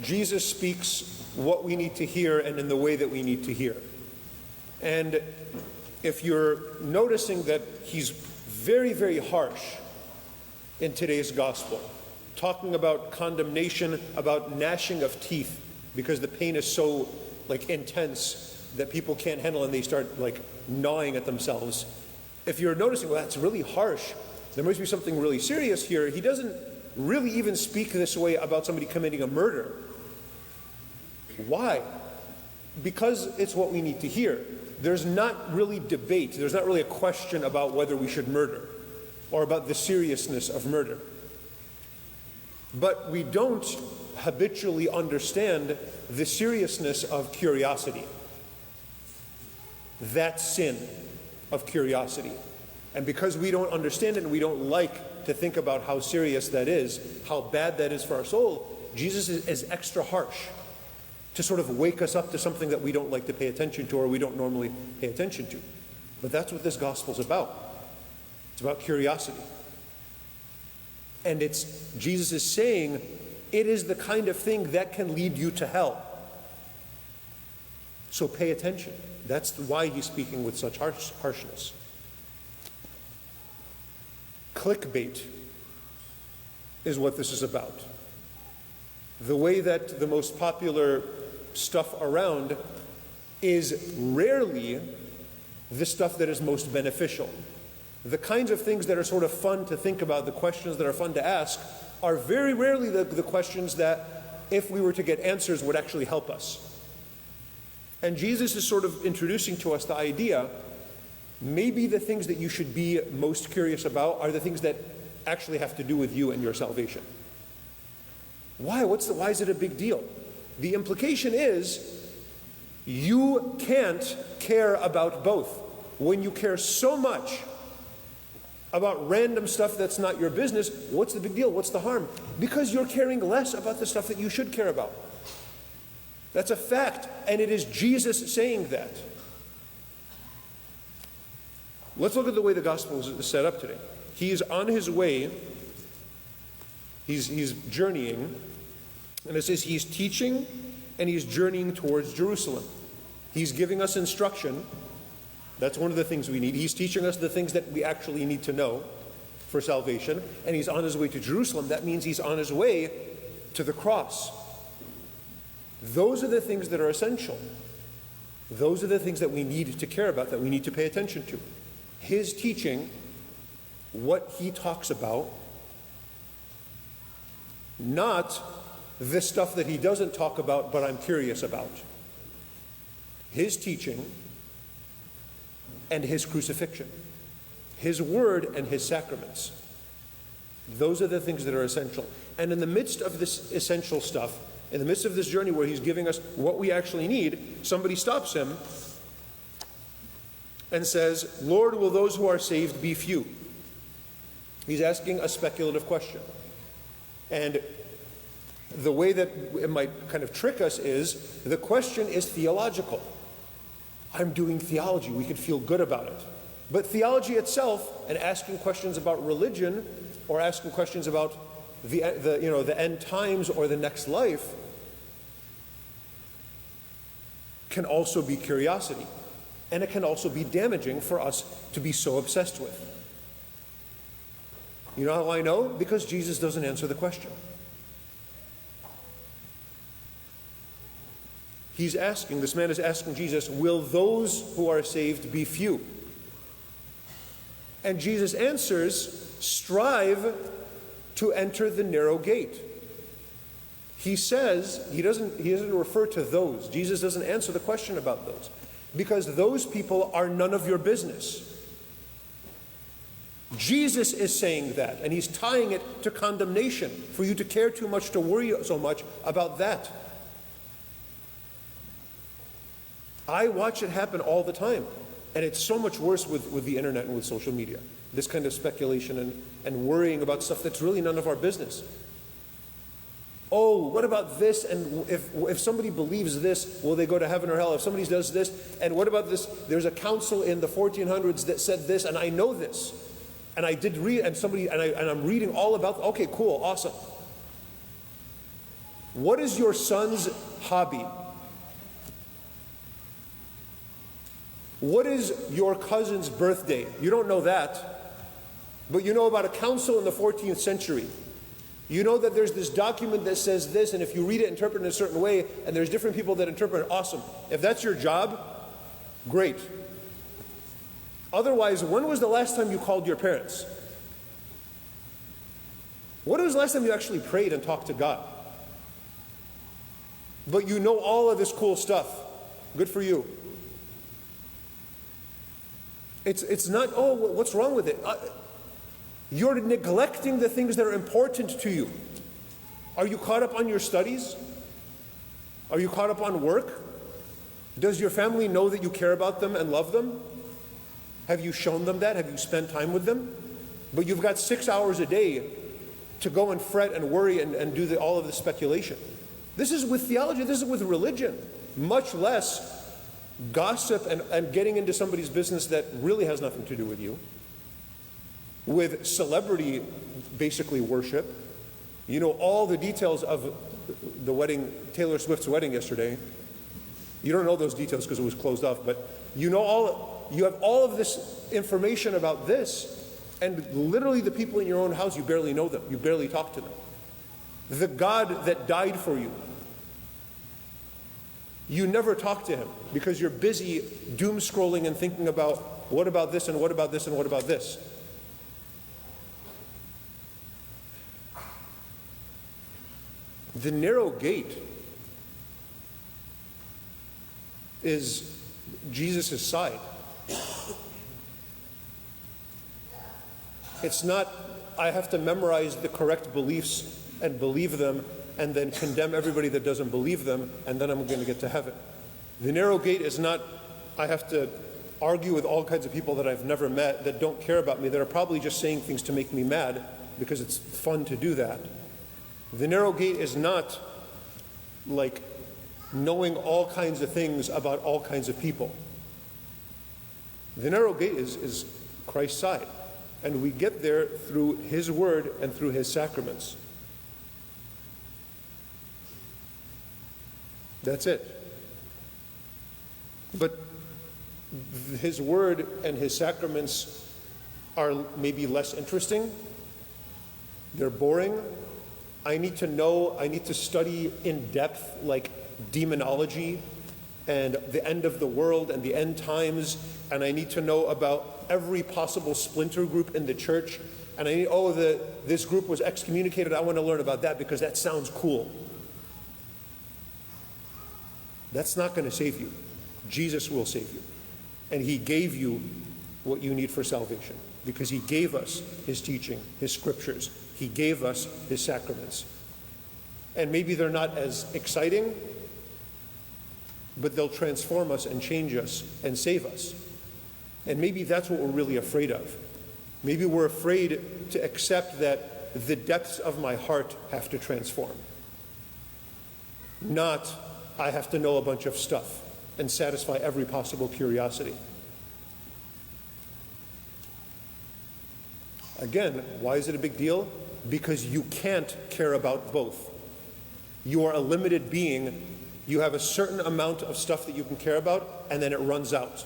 Jesus speaks what we need to hear and in the way that we need to hear. And if you're noticing that he's very, very harsh in today's gospel, talking about condemnation, about gnashing of teeth, because the pain is so intense that people can't handle and they start gnawing at themselves. If you're noticing, well, that's really harsh, there must be something really serious here. He doesn't really even speak this way about somebody committing a murder. Why? Because it's what we need to hear. There's not really debate. There's not really a question about whether we should murder or about the seriousness of murder. But we don't habitually understand the seriousness of curiosity. That sin of curiosity. And because we don't understand it and we don't like to think about how serious that is, how bad that is for our soul, Jesus is extra harsh to sort of wake us up to something that we don't like to pay attention to or we don't normally pay attention to. But that's what this gospel's about. It's about curiosity. And Jesus is saying it is the kind of thing that can lead you to hell. So pay attention. That's why he's speaking with such harshness. Clickbait is what this is about. The way that the most popular stuff around is rarely the stuff that is most beneficial. The kinds of things that are sort of fun to think about, the questions that are fun to ask, are very rarely the questions that, if we were to get answers, would actually help us. And Jesus is sort of introducing to us the idea, maybe the things that you should be most curious about are the things that actually have to do with you and your salvation. Why? Why is it a big deal? The implication is you can't care about both. When you care so much about random stuff that's not your business, what's the big deal? What's the harm? Because you're caring less about the stuff that you should care about. That's a fact, and it is Jesus saying that. Let's look at the way the gospel is set up today. He's on his way, he's journeying, and it says he's teaching and he's journeying towards Jerusalem. He's giving us instruction. That's one of the things we need. He's teaching us the things that we actually need to know for salvation, and he's on his way to Jerusalem. That means he's on his way to the cross. Those are the things that are essential. Those are the things that we need to care about, that we need to pay attention to. His teaching, what he talks about, not the stuff that he doesn't talk about but I'm curious about. His teaching and his crucifixion, his word and his sacraments. Those are the things that are essential. And in the midst of this essential stuff, in the midst of this journey where he's giving us what we actually need, somebody stops him and says, "Lord, will those who are saved be few?" He's asking a speculative question. And the way that it might kind of trick us is, the question is theological. I'm doing theology. We could feel good about it. But theology itself, and asking questions about religion, or asking questions about the end times or the next life, can also be curiosity. And it can also be damaging for us to be so obsessed with. You know how I know? Because Jesus doesn't answer the question. This man is asking Jesus, will those who are saved be few? And Jesus answers, strive to enter the narrow gate. He says, he doesn't refer to those. Jesus doesn't answer the question about those. Because those people are none of your business. Jesus is saying that, and he's tying it to condemnation, for you to care too much, to worry so much about that. I watch it happen all the time, and it's so much worse with the internet and with social media. This kind of speculation and worrying about stuff that's really none of our business. Oh, what about this? And if somebody believes this, will they go to heaven or hell? If somebody does this, and what about this? There's a council in the 1400s that said this, and I know this. And I did read, and I'm reading all about, okay, cool, awesome. What is your son's hobby? What is your cousin's birthday? You don't know that, but you know about a council in the 14th century. You know that there's this document that says this, and if you read it, interpret it in a certain way, and there's different people that interpret it, awesome. If that's your job, great. Otherwise, when was the last time you called your parents? When was the last time you actually prayed and talked to God? But you know all of this cool stuff. Good for you. It's not, oh, what's wrong with it? You're neglecting the things that are important to you. Are you caught up on your studies? Are you caught up on work? Does your family know that you care about them and love them? Have you shown them that? Have you spent time with them? But you've got 6 hours a day to go and fret and worry and do all of the speculation. This is with theology, this is with religion, much less gossip and getting into somebody's business that really has nothing to do with you. With celebrity, basically, worship. You know all the details of the wedding, Taylor Swift's wedding yesterday. You don't know those details because it was closed off, but you have all of this information about this, and literally the people in your own house, you barely know them. You barely talk to them. The God that died for you, you never talk to him because you're busy doom scrolling and thinking about what about this and what about this and what about this. The narrow gate is Jesus' side. It's not, I have to memorize the correct beliefs and believe them and then condemn everybody that doesn't believe them, and then I'm going to get to heaven. The narrow gate is not, I have to argue with all kinds of people that I've never met that don't care about me, that are probably just saying things to make me mad because it's fun to do that. The narrow gate is not like knowing all kinds of things about all kinds of people. The narrow gate is Christ's side, and we get there through his word and through his sacraments. That's it. But his word and his sacraments are maybe less interesting. They're boring. I need to study in depth, like demonology and the end of the world and the end times, and I need to know about every possible splinter group in the church, and I need, this group was excommunicated, I want to learn about that because that sounds cool. That's not going to save you. Jesus will save you. And he gave you what you need for salvation because he gave us his teaching, his scriptures. He gave us his sacraments. And maybe they're not as exciting, but they'll transform us and change us and save us. And maybe that's what we're really afraid of. Maybe we're afraid to accept that the depths of my heart have to transform. Not, I have to know a bunch of stuff and satisfy every possible curiosity. Again, why is it a big deal? Because you can't care about both. You are a limited being. You have a certain amount of stuff that you can care about, and then it runs out.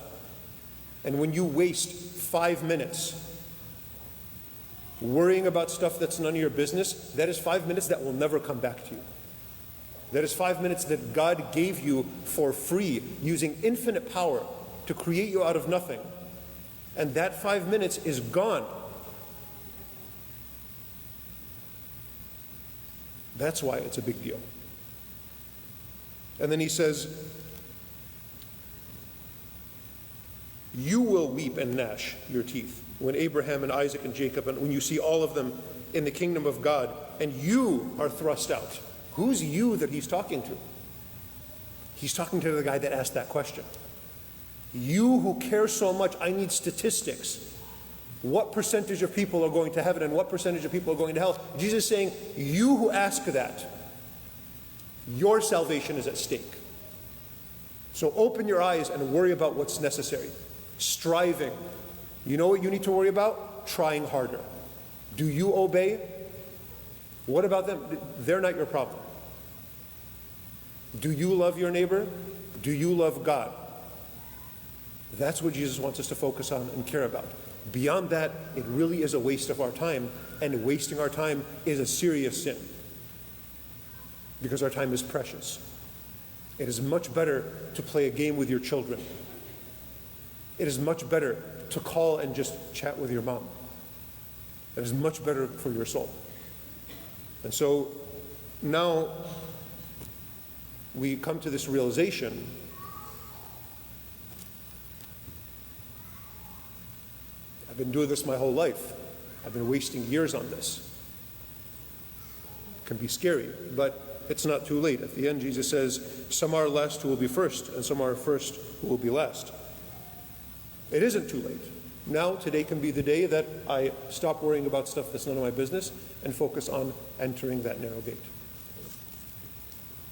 And when you waste 5 minutes worrying about stuff that's none of your business, that is 5 minutes that will never come back to you. That is 5 minutes that God gave you for free, using infinite power to create you out of nothing. And that 5 minutes is gone. That's why it's a big deal. And then he says, you will weep and gnash your teeth when Abraham and Isaac and Jacob, and when you see all of them in the kingdom of God, and you are thrust out. Who's you that he's talking to? He's talking to the guy that asked that question. You who care so much, I need statistics. What percentage of people are going to heaven and what percentage of people are going to hell? Jesus is saying, you who ask that, your salvation is at stake. So open your eyes and worry about what's necessary. Striving. You know what you need to worry about? Trying harder. Do you obey? What about them? They're not your problem. Do you love your neighbor? Do you love God? That's what Jesus wants us to focus on and care about. Beyond that, it really is a waste of our time, and wasting our time is a serious sin, because our time is precious. It is much better to play a game with your children. It is much better to call and just chat with your mom. It is much better for your soul. And so now we come to this realization. I've been doing this my whole life. I've been wasting years on this. It can be scary, but it's not too late. At the end, Jesus says, some are last who will be first, and some are first who will be last. It isn't too late. Now, today can be the day that I stop worrying about stuff that's none of my business and focus on entering that narrow gate.